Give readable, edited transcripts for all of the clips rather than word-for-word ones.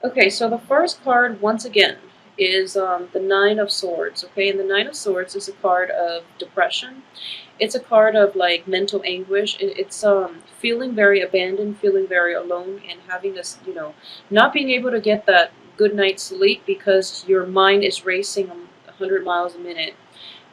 Okay, so the first card, once again, is the Nine of Swords. Okay, and the Nine of Swords is a card of depression. It's a card of like mental anguish. It's feeling very abandoned, feeling very alone, and having this, not being able to get that good night's sleep because your mind is racing 100 miles a minute,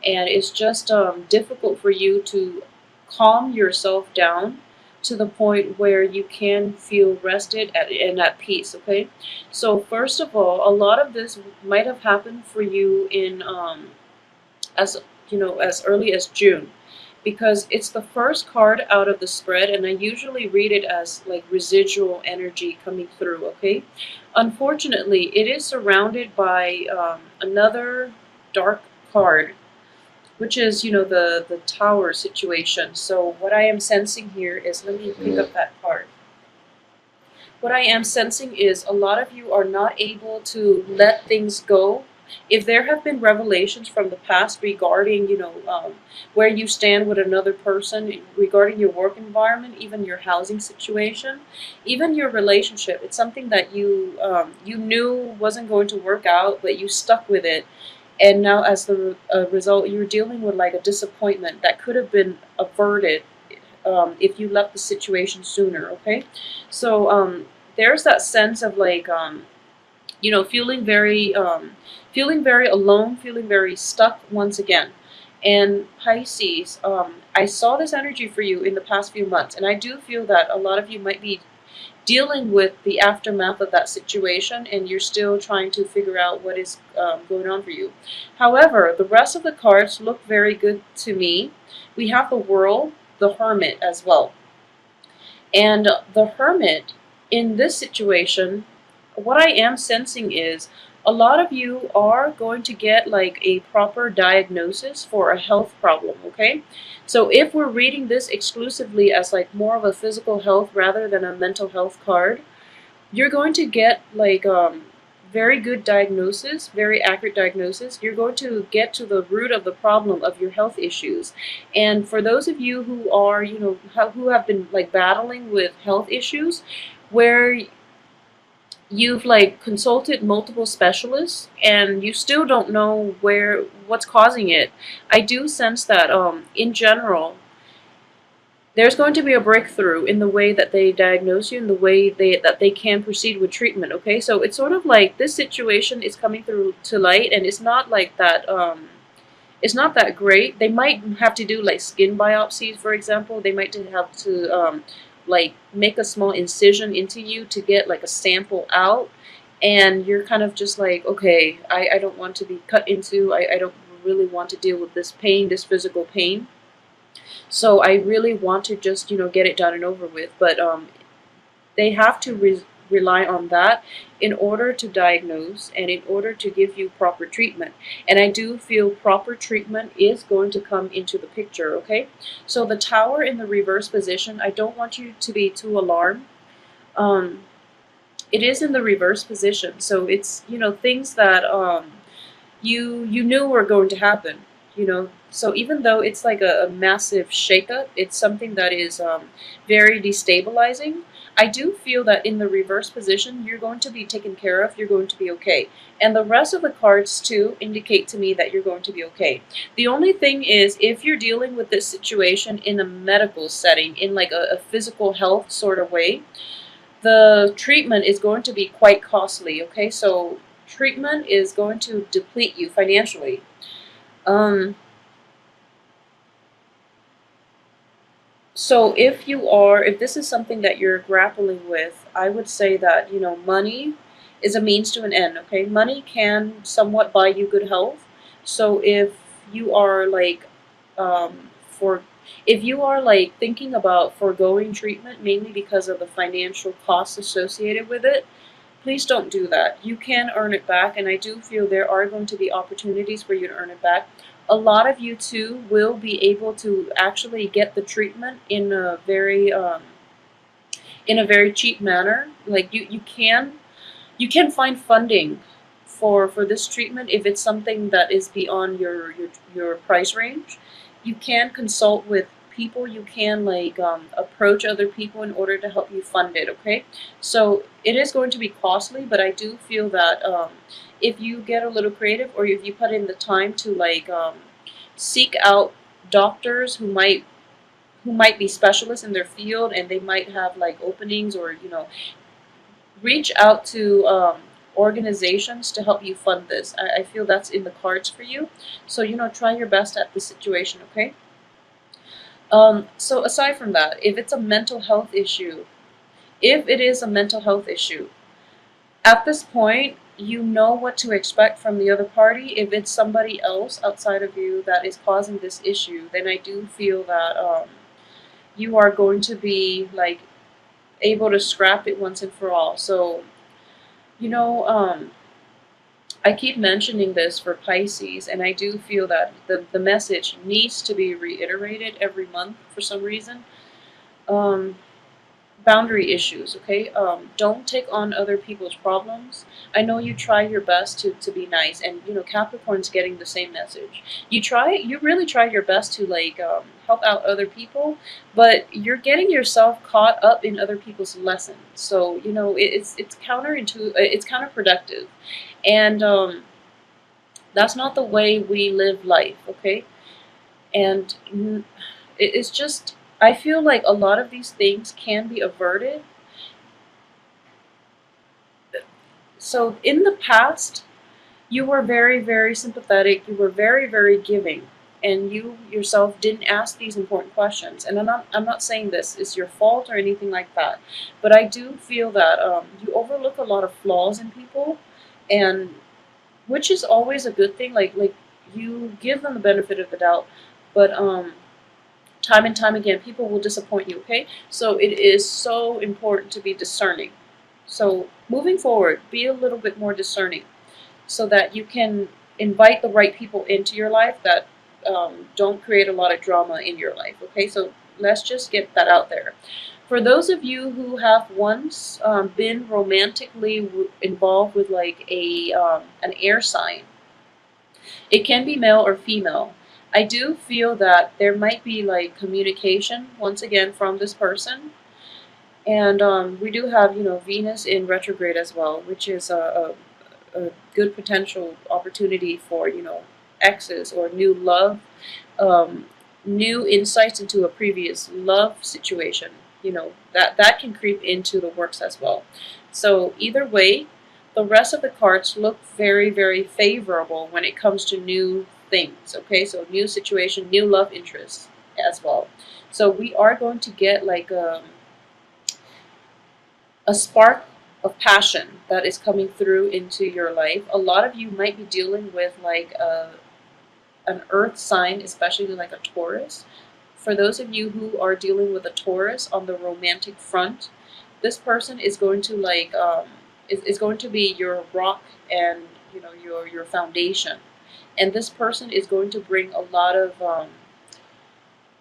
and it's just difficult for you to calm yourself down to the point where you can feel rested and at peace. Okay, so first of all, a lot of this might have happened for you in as as early as June, because it's the first card out of the spread, and I usually read it as like residual energy coming through. Okay, unfortunately it is surrounded by another dark card, which is, the tower situation. So what I am sensing here is, let me pick up that card. What I am sensing is a lot of you are not able to let things go. If there have been revelations from the past regarding, where you stand with another person, regarding your work environment, even your housing situation, even your relationship, it's something that you knew wasn't going to work out, but you stuck with it, and now as the result, you're dealing with like a disappointment that could have been averted if you left the situation sooner. Okay, so there's that sense of like feeling very alone, feeling very stuck once again. And Pisces, I saw this energy for you in the past few months, and I do feel that a lot of you might be dealing with the aftermath of that situation, and you're still trying to figure out what is going on for you. However, the rest of the cards look very good to me. We have the World, the Hermit as well. And the Hermit, in this situation, what I am sensing is a lot of you are going to get like a proper diagnosis for a health problem. Okay, so if we're reading this exclusively as like more of a physical health rather than a mental health card, you're going to get like very good diagnosis, very accurate diagnosis. You're going to get to the root of the problem of your health issues. And for those of you who are, who have been like battling with health issues, where you've like consulted multiple specialists and you still don't know what's causing it, I do sense that in general there's going to be a breakthrough in the way that they diagnose you, in the way that they can proceed with treatment. Okay, so it's sort of like this situation is coming through to light, and it's not like that. It's not that great. They might have to do like skin biopsies, for example. They might have to like make a small incision into you to get like a sample out, and you're kind of just like, okay, I don't want to be cut into. I don't really want to deal with this pain, this physical pain. So I really want to just, get it done and over with. But they have to rely on that in order to diagnose and in order to give you proper treatment. And I do feel proper treatment is going to come into the picture. Okay, so the Tower in the reverse position, I don't want you to be too alarmed. Um, it is in the reverse position, so it's, things that you knew were going to happen. So even though it's like a massive shakeup, it's something that is very destabilizing. I do feel that in the reverse position, you're going to be taken care of, you're going to be okay. And the rest of the cards too indicate to me that you're going to be okay. The only thing is, if you're dealing with this situation in a medical setting, in like a physical health sort of way, the treatment is going to be quite costly. Okay, so treatment is going to deplete you financially. Um, so if this is something that you're grappling with, I would say that, money is a means to an end. Okay, money can somewhat buy you good health. So you are like, for if you are like thinking about foregoing treatment mainly because of the financial costs associated with it, please don't do that. You can earn it back, and I do feel there are going to be opportunities for you to earn it back. A lot of you too will be able to actually get the treatment in a very cheap manner. Like you can find funding for this treatment if it's something that is beyond your price range. You can consult with people you can like approach other people in order to help you fund it, okay? So it is going to be costly, but I do feel that if you get a little creative, or if you put in the time to like seek out doctors who might be specialists in their field, and they might have like openings, or reach out to organizations to help you fund this. I feel that's in the cards for you. So try your best at this situation, okay? So aside from that, if it's a mental health issue, if it is a mental health issue, at this point, you know what to expect from the other party. If it's somebody else outside of you that is causing this issue, then I do feel that you are going to be like able to scrap it once and for all. So, you know, I keep mentioning this for Pisces, and I do feel that the message needs to be reiterated every month for some reason. Um, Boundary issues, okay? Don't take on other people's problems. I know you try your best to be nice, and Capricorn's getting the same message. You really try your best to like help out other people, but you're getting yourself caught up in other people's lessons. So it's counterproductive, and that's not the way we live life, okay? And it's just, I feel like a lot of these things can be averted. So in the past, you were very, very sympathetic, you were very, very giving, and you yourself didn't ask these important questions. And I'm not saying this is your fault or anything like that, but I do feel that you overlook a lot of flaws in people, and which is always a good thing. Like you give them the benefit of the doubt, but time and time again, people will disappoint you, okay? So it is so important to be discerning. So moving forward, be a little bit more discerning so that you can invite the right people into your life that don't create a lot of drama in your life, okay? So let's just get that out there. For those of you who have once been romantically involved with like an air sign, it can be male or female. I do feel that there might be like communication once again from this person, and we do have Venus in retrograde as well, which is a good potential opportunity for exes or new love, new insights into a previous love situation. That can creep into the works as well. So either way, the rest of the cards look very, very favorable when it comes to new things, okay? So new situation, new love interests as well. So we are going to get like a spark of passion that is coming through into your life. A lot of you might be dealing with like an earth sign, especially like a Taurus. For those of you who are dealing with a Taurus on the romantic front, this person is going to like is going to be your rock and your foundation. And this person is going to bring a lot of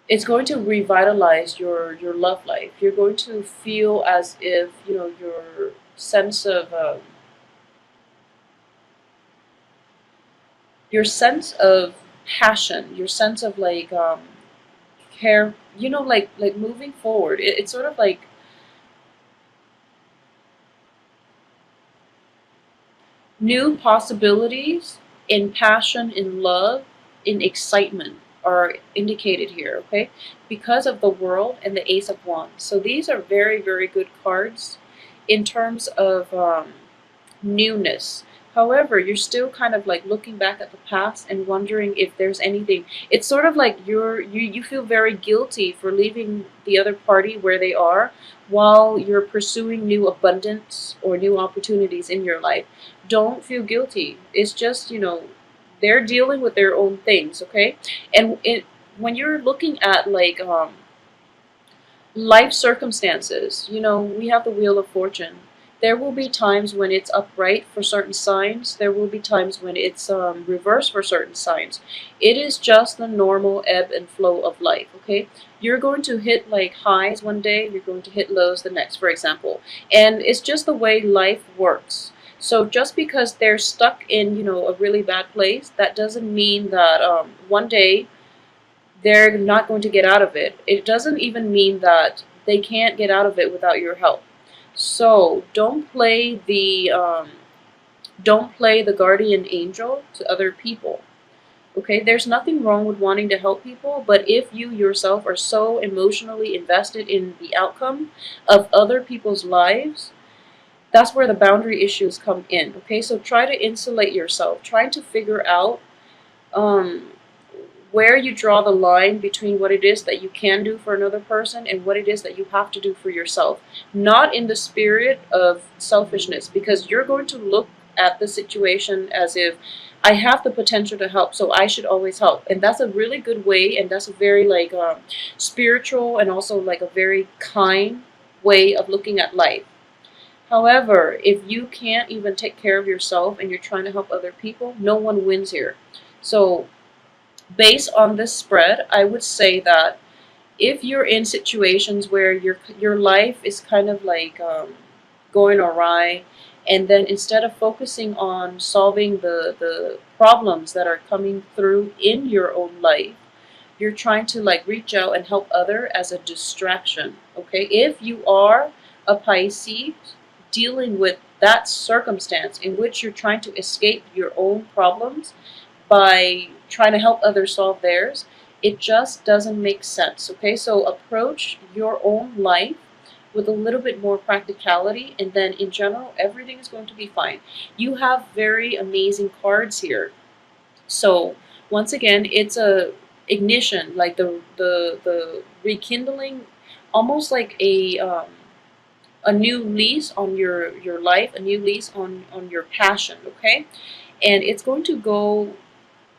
it's going to revitalize your love life. You're going to feel as if your sense of passion, your sense of like care, like moving forward. It's sort of like new possibilities in passion, in love, in excitement are indicated here, okay? Because of the World and the Ace of Wands. So these are very, very good cards in terms of newness. However, you're still kind of like looking back at the past and wondering if there's anything. It's sort of like you feel very guilty for leaving the other party where they are while you're pursuing new abundance or new opportunities in your life. Don't feel guilty. It's just, they're dealing with their own things, okay? And when you're looking at like life circumstances, we have the Wheel of Fortune. There will be times when it's upright for certain signs. There will be times when it's reversed for certain signs. It is just the normal ebb and flow of life, okay? You're going to hit like highs one day, you're going to hit lows the next, for example. And it's just the way life works. So just because they're stuck in, a really bad place, that doesn't mean that one day they're not going to get out of it. It doesn't even mean that they can't get out of it without your help. So don't play the guardian angel to other people. Okay, there's nothing wrong with wanting to help people, but if you yourself are so emotionally invested in the outcome of other people's lives, that's where the boundary issues come in. Okay, so try to insulate yourself, try to figure out um, where you draw the line between what it is that you can do for another person and what it is that you have to do for yourself. Not in the spirit of selfishness, because you're going to look at the situation as if I have the potential to help, so I should always help. And that's a really good way, and that's a very like spiritual and also like a very kind way of looking at life. However, if you can't even take care of yourself and you're trying to help other people, no one wins here. So based on this spread, I would say that if you're in situations where your life is kind of like going awry, and then instead of focusing on solving the problems that are coming through in your own life, you're trying to like reach out and help other as a distraction. Okay, if you are a Pisces dealing with that circumstance in which you're trying to escape your own problems by trying to help others solve theirs, it just doesn't make sense. Okay, so approach your own life with a little bit more practicality, and then in general, everything is going to be fine. You have very amazing cards here. So once again, it's a ignition, like the rekindling, almost like a new lease on your life, a new lease on your passion. Okay, and it's going to go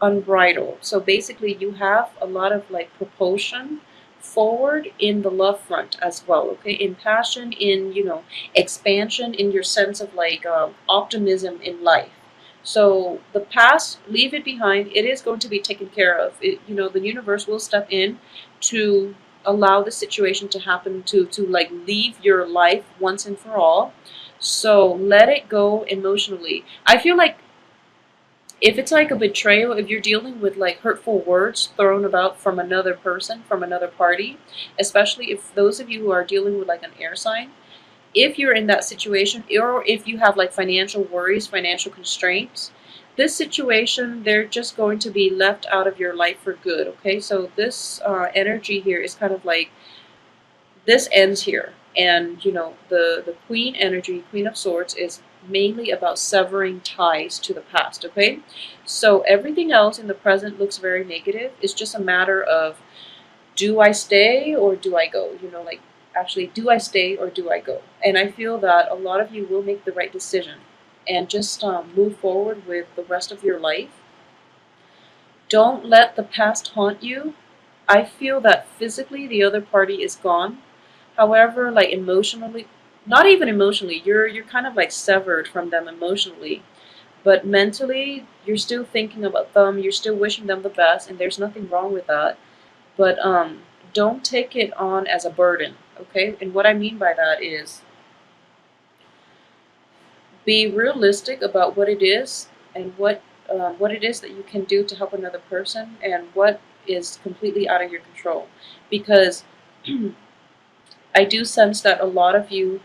unbridled. So basically you have a lot of like propulsion forward in the love front as well. Okay, in passion, in expansion, in your sense of like optimism in life. So the past, leave it behind. It is going to be taken care of. The universe will step in to allow the situation to happen, to like leave your life once and for all. So let it go emotionally. I feel like if it's like a betrayal, if you're dealing with like hurtful words thrown about from another person, from another party, especially if those of you who are dealing with like an air sign, if you're in that situation, or if you have like financial worries, financial constraints, this situation, they're just going to be left out of your life for good. Okay, so this energy here is kind of like this ends here. And the queen energy, queen of swords, is mainly about severing ties to the past. Okay, so everything else in the present looks very negative. It's just a matter of, do I stay or do I go? Like, actually, do I stay or do I go? And I feel that a lot of you will make the right decision and just move forward with the rest of your life. Don't let the past haunt you. I feel that physically the other party is gone. However, like emotionally, not even emotionally, you're kind of like severed from them emotionally, but mentally you're still thinking about them, you're still wishing them the best, and there's nothing wrong with that. But don't take it on as a burden, okay? And what I mean by that is, be realistic about what it is and what it is that you can do to help another person, and what is completely out of your control. Because I do sense that a lot of you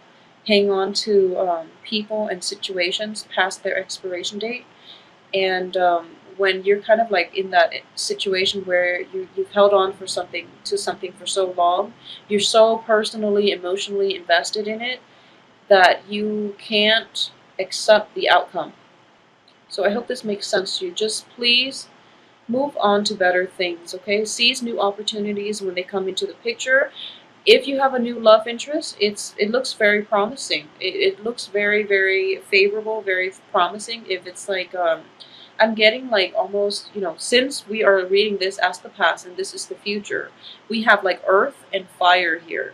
hang on to people and situations past their expiration date. And when you're kind of like in that situation where you've held on for something to something for so long, you're so personally, emotionally invested in it that you can't accept the outcome. So I hope this makes sense to you. Just please move on to better things, okay? Seize new opportunities when they come into the picture. If you have a new love interest, it looks very promising. It looks very, very favorable, very promising. If it's like, I'm getting like almost, since we are reading this as the past and this is the future, we have like earth and fire here.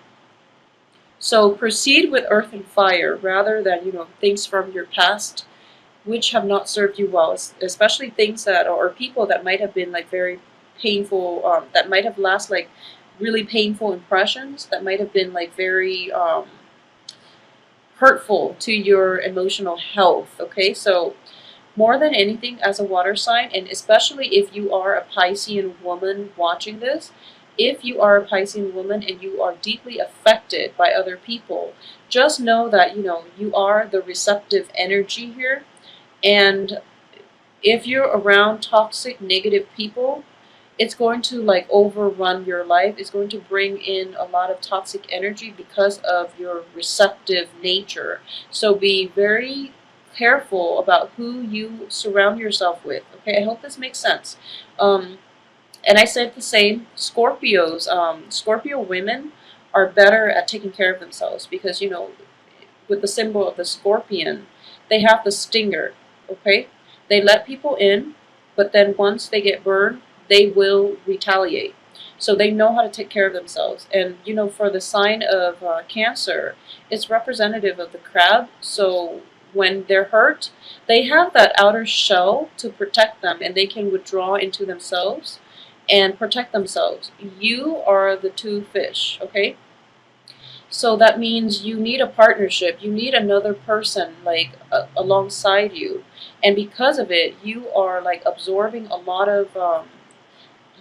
So proceed with earth and fire rather than, things from your past which have not served you well, especially things that, or people that might have been like very painful, that might have left like really painful impressions, that might have been like very hurtful to your emotional health. Okay, so more than anything as a water sign, and especially if you are a Piscean woman watching this, if you are a Piscean woman and you are deeply affected by other people, just know that, you are the receptive energy here. And if you're around toxic, negative people, it's going to like overrun your life. It's going to bring in a lot of toxic energy because of your receptive nature. So be very careful about who you surround yourself with. Okay, I hope this makes sense. And I said the same. Scorpio women are better at taking care of themselves because, with the symbol of the scorpion, they have the stinger. Okay, they let people in, but then once they get burned, they will retaliate. So they know how to take care of themselves. And, for the sign of Cancer, it's representative of the crab. So when they're hurt, they have that outer shell to protect them, and they can withdraw into themselves and protect themselves. You are the two fish, okay? So that means you need a partnership. You need another person like alongside you. And because of it, you are like absorbing a lot of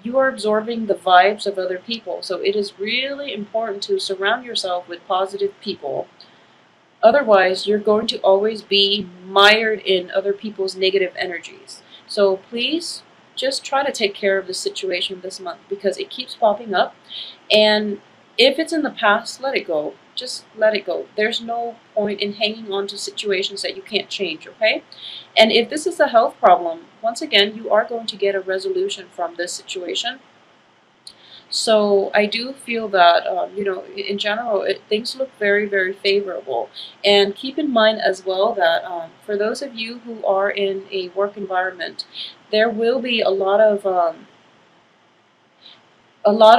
you are absorbing the vibes of other people. So it is really important to surround yourself with positive people. Otherwise, you're going to always be mired in other people's negative energies. So please just try to take care of the situation this month because it keeps popping up. And if it's in the past, let it go. Just let it go. There's no point in hanging on to situations that you can't change, okay? And if this is a health problem, once again, you are going to get a resolution from this situation. So I do feel that, in general, things look very, very favorable. And keep in mind as well that for those of you who are in a work environment, there will be a lot of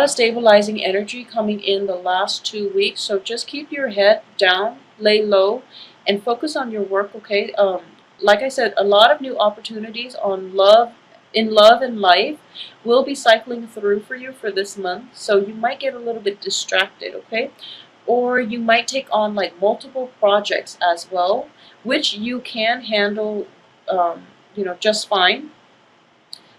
stabilizing energy coming in the last 2 weeks. So just keep your head down, lay low, and focus on your work, okay? Like I said, a lot of new opportunities in love and life will be cycling through for you for this month. So you might get a little bit distracted, okay? Or you might take on like multiple projects as well, which you can handle, just fine.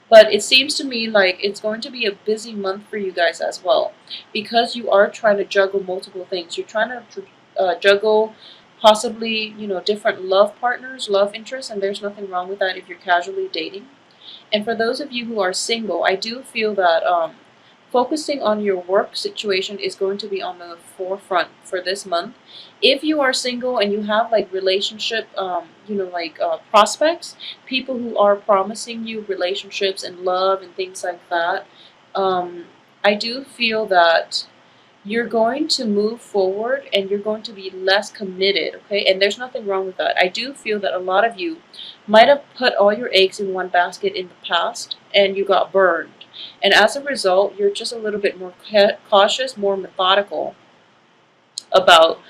But it seems to me like it's going to be a busy month for you guys as well, because you are trying to juggle multiple things. You're trying to juggle possibly, different love partners, love interests, and there's nothing wrong with that if you're casually dating. And for those of you who are single, I do feel that focusing on your work situation is going to be on the forefront for this month. If you are single and you have like relationship, prospects, people who are promising you relationships and love and things like that, I do feel that you're going to move forward and you're going to be less committed, okay? And there's nothing wrong with that. I do feel that a lot of you might have put all your eggs in one basket in the past and you got burned. And as a result, you're just a little bit more cautious, more methodical about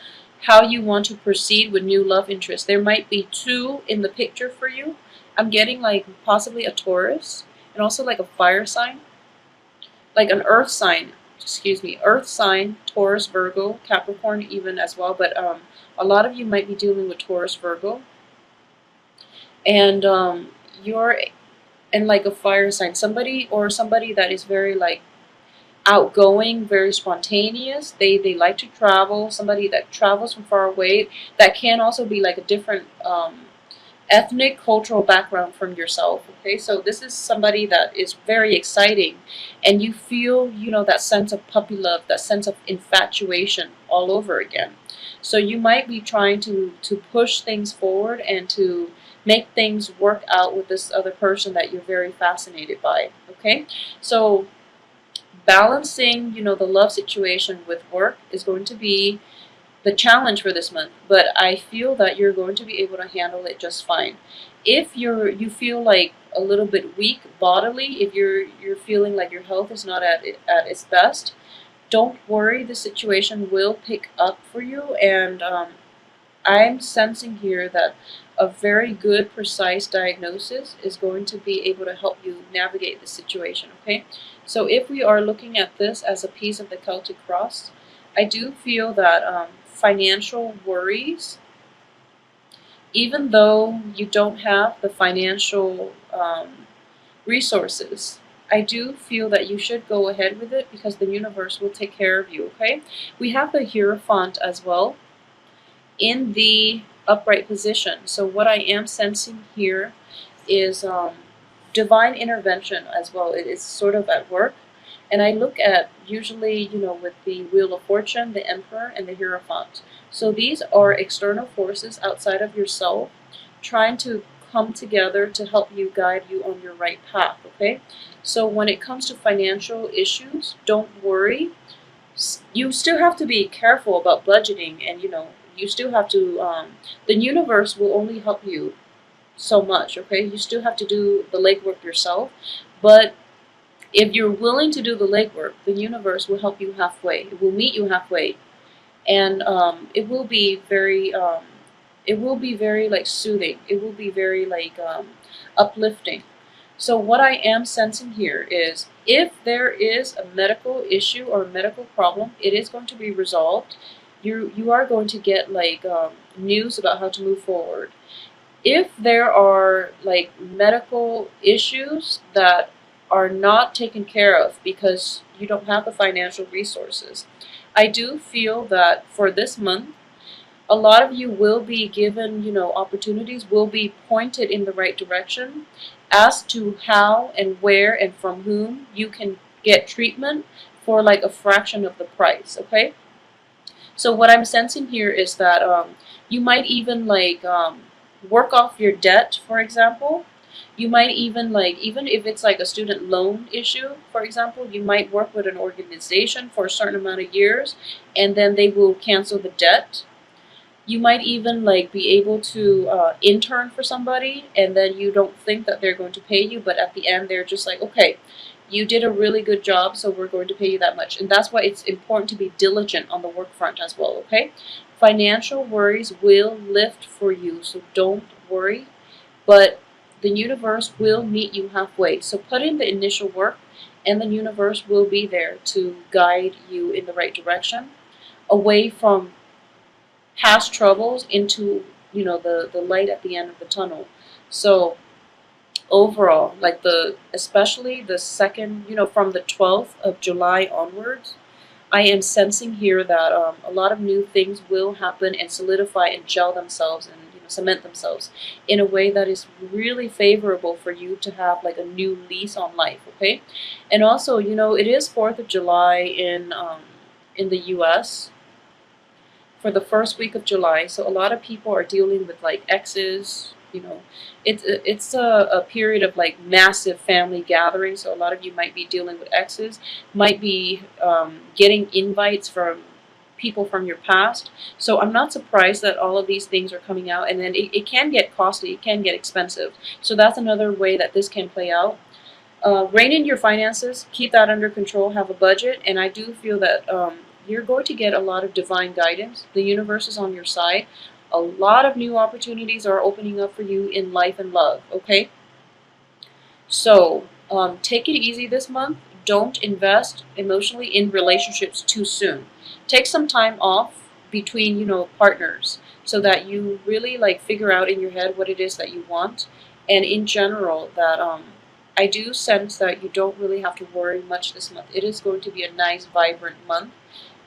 how you want to proceed with new love interests. There might be two in the picture for you. I'm getting like possibly a Taurus and also like a fire sign, like an earth sign. Earth sign, Taurus, Virgo, Capricorn even as well. But a lot of you might be dealing with Taurus, Virgo. And and like a fire sign, somebody that is very like outgoing, very spontaneous. They like to travel, somebody that travels from far away, that can also be like a different ethnic, cultural background from yourself, okay? So this is somebody that is very exciting, and you feel, that sense of puppy love, that sense of infatuation all over again. So you might be trying to push things forward and to make things work out with this other person that you're very fascinated by, okay? So balancing, the love situation with work is going to be the challenge for this month, but I feel that you're going to be able to handle it just fine. If you feel like a little bit weak bodily, if you're feeling like your health is not at its best, don't worry, the situation will pick up for you. And I'm sensing here that a very good, precise diagnosis is going to be able to help you navigate the situation, okay? So if we are looking at this as a piece of the Celtic cross, I do feel that financial worries Even though you don't have the financial resources, I do feel that you should go ahead with it because the universe will take care of you, okay? We have the Hierophant as well in the upright position. So what I am sensing here is divine intervention as well. It is sort of at work. And I look at usually, with the Wheel of Fortune, the Emperor, and the Hierophant. So these are external forces outside of yourself trying to come together to help you, guide you on your right path, okay? So when it comes to financial issues, don't worry. You still have to be careful about budgeting, and you still have to, the universe will only help you so much, okay? You still have to do the legwork yourself, but if you're willing to do the legwork, the universe will help you halfway. It will meet you halfway, and it will be very like soothing. It will be very like uplifting. So what I am sensing here is if there is a medical issue or a medical problem, it is going to be resolved. You are going to get like news about how to move forward. If there are like medical issues that are not taken care of because you don't have the financial resources, I do feel that for this month, a lot of you will be given, opportunities will be pointed in the right direction as to how and where and from whom you can get treatment for like a fraction of the price, okay? So what I'm sensing here is that you might even like work off your debt, for example. You might even even if it's like a student loan issue, for example, you might work with an organization for a certain amount of years and then they will cancel the debt. You might even like be able to intern for somebody and then you don't think that they're going to pay you, but at the end they're just like, okay, you did a really good job, so we're going to pay you that much. And that's why it's important to be diligent on the work front as well, okay? Financial worries will lift for you, so don't worry. But the universe will meet you halfway. So put in the initial work and the universe will be there to guide you in the right direction, away from past troubles into, the light at the end of the tunnel. So overall, like especially the second, from the 12th of July onwards, I am sensing here that a lot of new things will happen and solidify and gel themselves and cement themselves in a way that is really favorable for you to have like a new lease on life, okay? And also, it is 4th of July in the US for the first week of July, so a lot of people are dealing with like exes. It's a period of like massive family gathering, so a lot of you might be dealing with exes, might be getting invites from people from your past. So I'm not surprised that all of these things are coming out, and then it can get costly, it can get expensive. So that's another way that this can play out. Rein in your finances, keep that under control, have a budget, and I do feel that you're going to get a lot of divine guidance. The universe is on your side. A lot of new opportunities are opening up for you in life and love, okay? So take it easy this month. Don't invest emotionally in relationships too soon. Take some time off between, partners so that you really like figure out in your head what it is that you want. And in general, that I do sense that you don't really have to worry much this month. It is going to be a nice, vibrant month.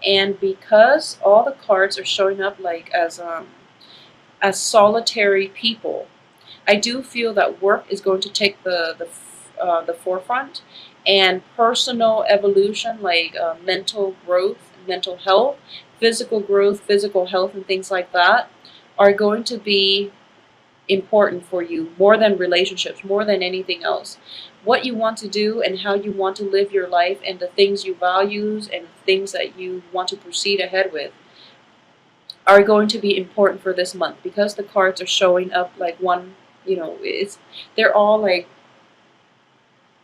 And because all the cards are showing up like as solitary people, I do feel that work is going to take the forefront, and personal evolution, like mental growth, mental health, physical growth, physical health, and things like that are going to be important for you more than relationships, more than anything else. What you want to do and how you want to live your life and the things you value and things that you want to proceed ahead with are going to be important for this month, because the cards are showing up like one, they're all like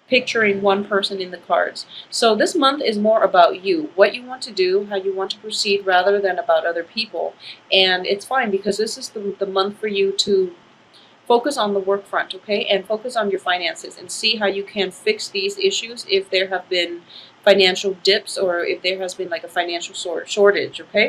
picturing one person in the cards. So this month is more about you, what you want to do, how you want to proceed, rather than about other people. And it's fine, because this is the month for you to focus on the work front, okay? And focus on your finances and see how you can fix these issues if there have been financial dips or if there has been like a financial shortage, okay?